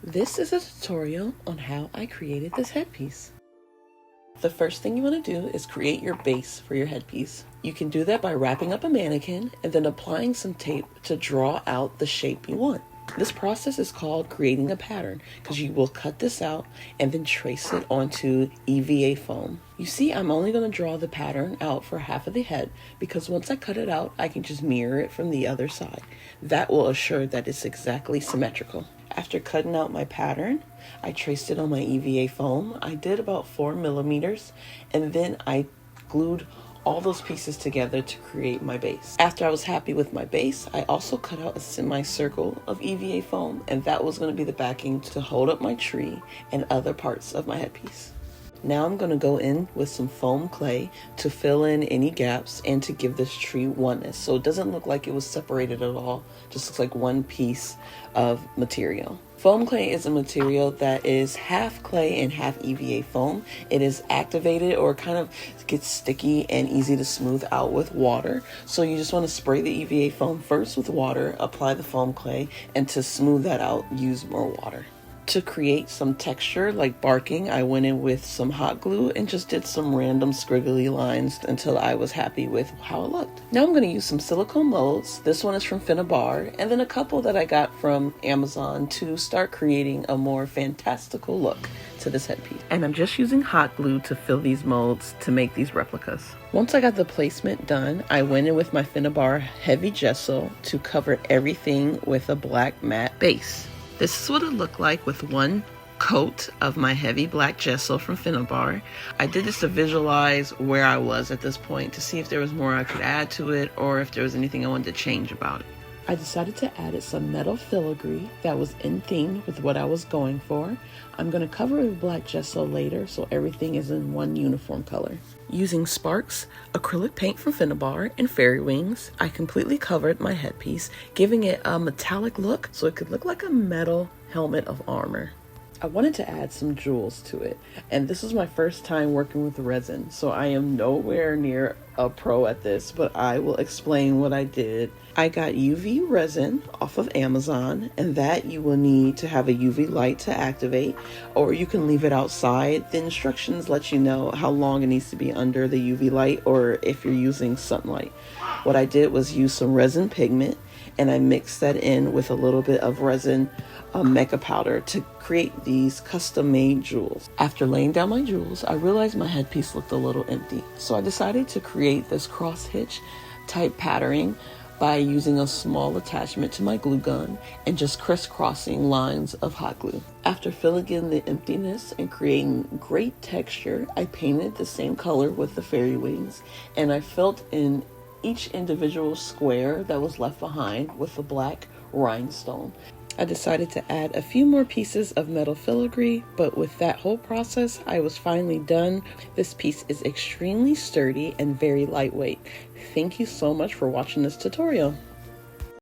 This is a tutorial on how I created this headpiece. The first thing you want to do is create your base for your headpiece. You can do that by wrapping up a mannequin and then applying some tape to draw out the shape you want. This process is called creating a pattern because you will cut this out and then trace it onto EVA foam. You see, I'm only going to draw the pattern out for half of the head because once I cut it out, I can just mirror it from the other side. That will assure that it's exactly symmetrical. After cutting out my pattern, I traced it on my EVA foam. I did about 4 millimeters, and then I glued all those pieces together to create my base. After I was happy with my base, I also cut out a semicircle of EVA foam, and that was going to be the backing to hold up my tree and other parts of my headpiece. Now I'm going to go in with some foam clay to fill in any gaps and to give this tree oneness. So it doesn't look like it was separated at all, just looks like one piece of material. Foam clay is a material that is half clay and half EVA foam. It is activated or kind of gets sticky and easy to smooth out with water. So you just want to spray the EVA foam first with water, apply the foam clay, and to smooth that out, use more water. To create some texture like barking, I went in with some hot glue and just did some random squiggly lines until I was happy with how it looked. Now I'm going to use some silicone molds. This one is from Finnabair, and then a couple that I got from Amazon to start creating a more fantastical look to this headpiece. And I'm just using hot glue to fill these molds to make these replicas. Once I got the placement done, I went in with my Finnabair heavy gesso to cover everything with a black matte base. This is what it looked like with one coat of my heavy black gesso from Finnabair. I did this to visualize where I was at this point to see if there was more I could add to it or if there was anything I wanted to change about it. I decided to add some metal filigree that was in theme with what I was going for. I'm going to cover it with black gesso later so everything is in one uniform color. Using Sparks acrylic paint from Finnabair and fairy wings, I completely covered my headpiece, giving it a metallic look so it could look like a metal helmet of armor. I wanted to add some jewels to it, and this is my first time working with resin, so I am nowhere near a pro at this, but I will explain what I did. I got UV resin off of Amazon, and that you will need to have a UV light to activate, or you can leave it outside. The instructions let you know how long it needs to be under the UV light or if you're using sunlight. What I did was use some resin pigment, and I mixed that in with a little bit of resin mica powder to create these custom-made jewels. After laying down my jewels, I realized my headpiece looked a little empty, so I decided to create this cross-hitch type patterning by using a small attachment to my glue gun and just crisscrossing lines of hot glue. After filling in the emptiness and creating great texture, I painted the same color with the fairy wings, and I filled in each individual square that was left behind with a black rhinestone. I decided to add a few more pieces of metal filigree, but with that whole process, I was finally done. This piece is extremely sturdy and very lightweight. Thank you so much for watching this tutorial.